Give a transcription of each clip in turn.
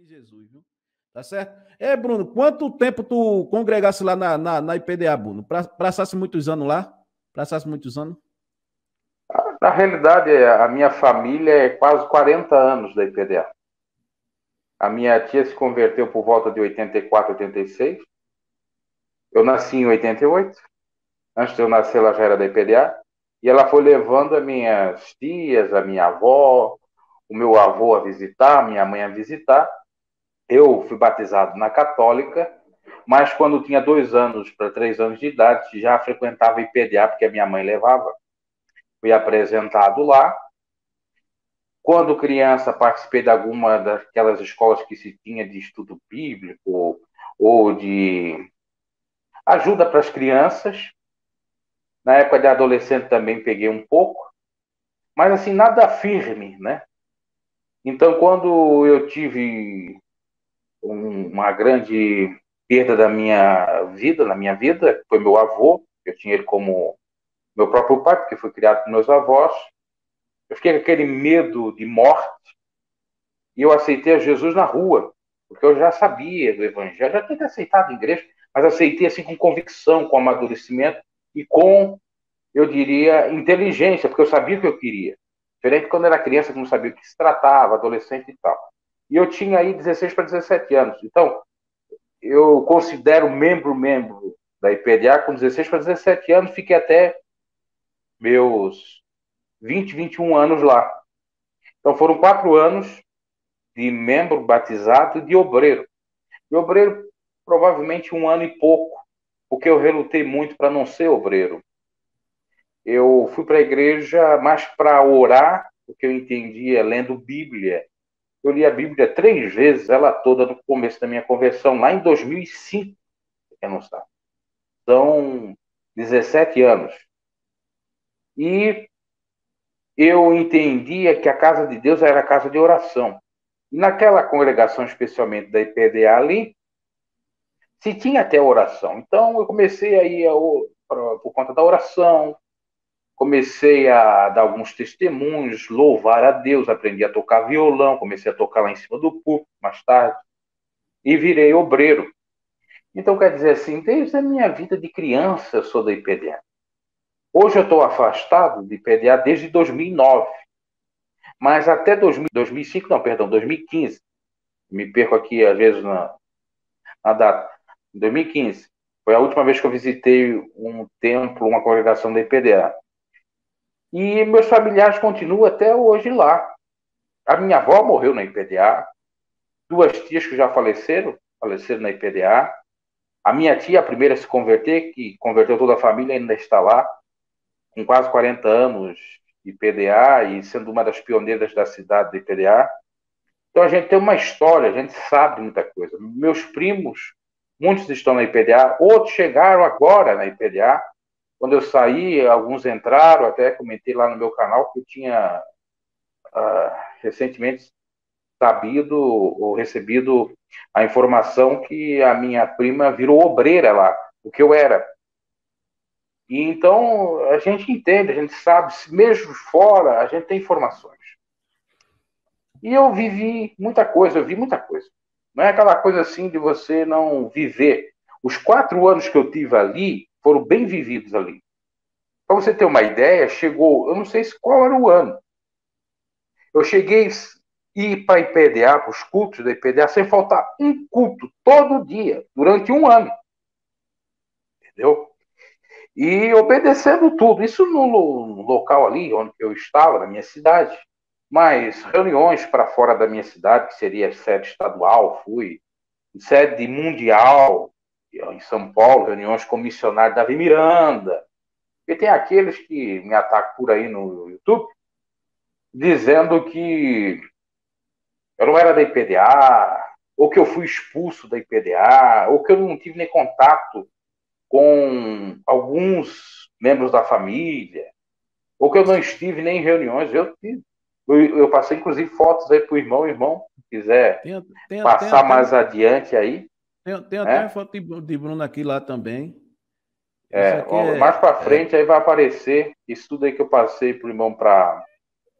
Jesus, viu? Tá certo? Bruno, quanto tempo tu congregasse lá na IPDA, Bruno? Passasse muitos anos lá? Passasse muitos anos? Na realidade, a minha família é quase 40 anos da IPDA. A minha tia se converteu por volta de 84, 86. Eu nasci em 88. Antes de eu nascer, ela já era da IPDA. E ela foi levando as minhas tias, a minha avó, o meu avô a visitar, a minha mãe a visitar. Eu fui batizado na católica, mas quando tinha 2 anos para 3 anos de idade, já frequentava IPDA, porque a minha mãe levava. Fui apresentado lá. Quando criança, participei de alguma daquelas escolas que se tinha de estudo bíblico ou de ajuda para as crianças. Na época de adolescente também peguei um pouco, mas assim, nada firme, né? Então, quando eu tive uma grande perda da minha vida, na minha vida, foi meu avô, eu tinha ele como meu próprio pai, porque foi criado por meus avós, eu fiquei com aquele medo de morte e eu aceitei a Jesus na rua, porque eu já sabia do evangelho, já tinha aceitado a igreja, mas aceitei assim com convicção, com amadurecimento e com, eu diria, inteligência, porque eu sabia o que eu queria. Diferente quando era criança, que não sabia o que se tratava, adolescente e tal. E eu tinha aí 16 para 17 anos. Então, eu considero membro da IPDA com 16 para 17 anos, fiquei até meus 20, 21 anos lá. Então foram 4 anos de membro batizado e de obreiro. De obreiro, provavelmente 1 ano e pouco, porque eu relutei muito para não ser obreiro. Eu fui para a igreja mais para orar, porque eu entendia lendo Bíblia. Eu li a Bíblia 3 vezes, ela toda, no começo da minha conversão, lá em 2005, quem não sabe. São 17 anos. E eu entendia que a casa de Deus era a casa de oração. E naquela congregação, especialmente da IPDA ali, se tinha até oração. Então eu comecei a ir por conta da oração, comecei a dar alguns testemunhos, louvar a Deus, aprendi a tocar violão, comecei a tocar lá em cima do púlpito mais tarde, e virei obreiro. Então, quer dizer assim, desde a minha vida de criança eu sou da IPDA. Hoje eu estou afastado de IPDA desde 2009, mas até 2005, não, perdão, 2015. Me perco aqui, às vezes, na data. 2015. Foi a última vez que eu visitei um templo, uma congregação da IPDA. E meus familiares continuam até hoje lá. A minha avó morreu na IPDA. 2 tias que já faleceram na IPDA. A minha tia, a primeira a se converter, que converteu toda a família, ainda está lá, com quase 40 anos de IPDA e sendo uma das pioneiras da cidade de IPDA. Então a gente tem uma história, a gente sabe muita coisa. Meus primos, muitos estão na IPDA, outros chegaram agora na IPDA. Quando eu saí, alguns entraram, até comentei lá no meu canal que eu tinha recentemente sabido ou recebido a informação que a minha prima virou obreira lá, o que eu era. E então a gente entende, a gente sabe, mesmo fora, a gente tem informações. E eu vivi muita coisa, eu vi muita coisa. Não é aquela coisa assim de você não viver. Os 4 anos que eu tive ali foram bem vividos ali. Para você ter uma ideia, chegou, eu não sei qual era o ano. Eu cheguei a ir para a IPDA, para os cultos da IPDA, sem faltar um culto todo dia, durante 1 ano. Entendeu? E obedecendo tudo. Isso no local ali onde eu estava, na minha cidade. Mas reuniões para fora da minha cidade, que seria sede estadual, fui. Sede mundial, em São Paulo, reuniões com missionários Davi Miranda. E tem aqueles que me atacam por aí no YouTube, dizendo que eu não era da IPDA, ou que eu fui expulso da IPDA, ou que eu não tive nem contato com alguns membros da família, ou que eu não estive nem em reuniões. Eu passei, inclusive, fotos aí para o irmão, se quiser passar mais adiante aí. Tem até uma foto de Bruno aqui lá também. Mais para frente aí vai aparecer isso tudo aí que eu passei para o irmão para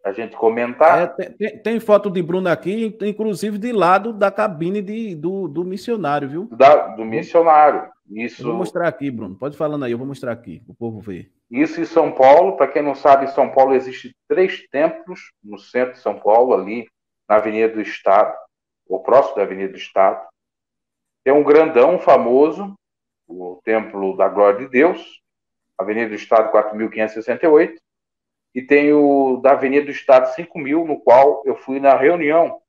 a gente comentar. Tem foto de Bruno aqui, inclusive de lado da cabine do missionário, viu? Do missionário. Isso, eu vou mostrar aqui, Bruno. Pode falando aí, eu vou mostrar aqui, o povo ver. Isso em São Paulo. Para quem não sabe, em São Paulo existe 3 templos no centro de São Paulo, ali na Avenida do Estado, ou próximo da Avenida do Estado. Tem um grandão famoso, o Templo da Glória de Deus, Avenida do Estado 4.568, e tem o da Avenida do Estado 5.000, no qual eu fui na reunião,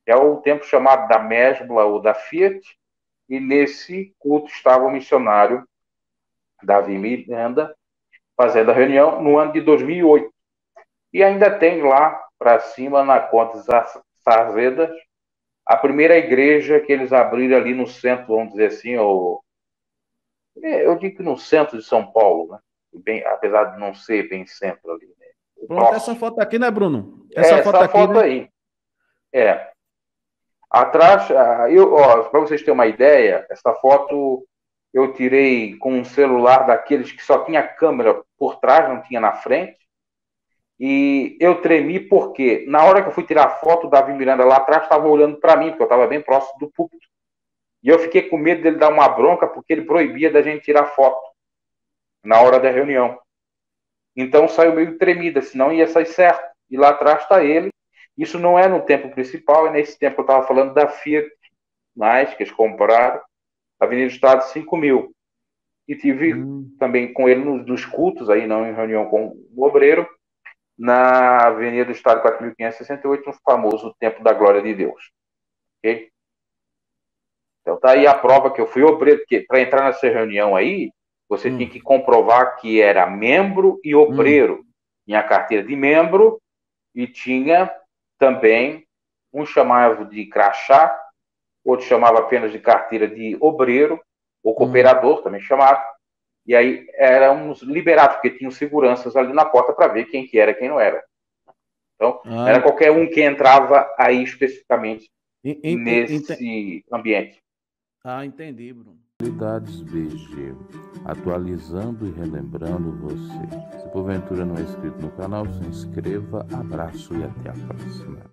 que é o templo chamado da Mesbla ou da Fiat, e nesse culto estava o missionário Davi Miranda fazendo a reunião no ano de 2008. E ainda tem lá para cima, na Contas Sarzedas, a primeira igreja que eles abriram ali no centro, vamos dizer assim, eu digo que no centro de São Paulo, né? Bem, apesar de não ser bem centro ali. Né? Pronto, essa foto aqui, né, Bruno? Essa foto aí. Atrás, para vocês terem uma ideia, essa foto eu tirei com um celular daqueles que só tinha câmera por trás, não tinha na frente. E eu tremi porque, na hora que eu fui tirar a foto, o Davi Miranda lá atrás estava olhando para mim, porque eu estava bem próximo do púlpito. E eu fiquei com medo dele dar uma bronca, porque ele proibia da gente tirar foto na hora da reunião. Então saiu meio tremida, senão ia sair certo. E lá atrás está ele. Isso não é no templo principal, é nesse templo que eu estava falando da Fiat, que eles compraram, Avenida do Estado 5.000. E tive também com ele nos cultos, aí não em reunião com o obreiro, na Avenida do Estado 4.568, no famoso Templo da Glória de Deus. Ok? Então tá aí a prova que eu fui obreiro, porque para entrar nessa reunião aí, você tem que comprovar que era membro e obreiro. Tinha a carteira de membro e tinha também um chamava de crachá, outro chamava apenas de carteira de obreiro, ou cooperador, também chamado. E aí éramos liberados, porque tinham seguranças ali na porta para ver quem que era e quem não era. Então, era qualquer um que entrava aí especificamente nesse ambiente. Entendi, Bruno. Atualidades BG, atualizando e relembrando você. Se porventura não é inscrito no canal, se inscreva, abraço e até a próxima.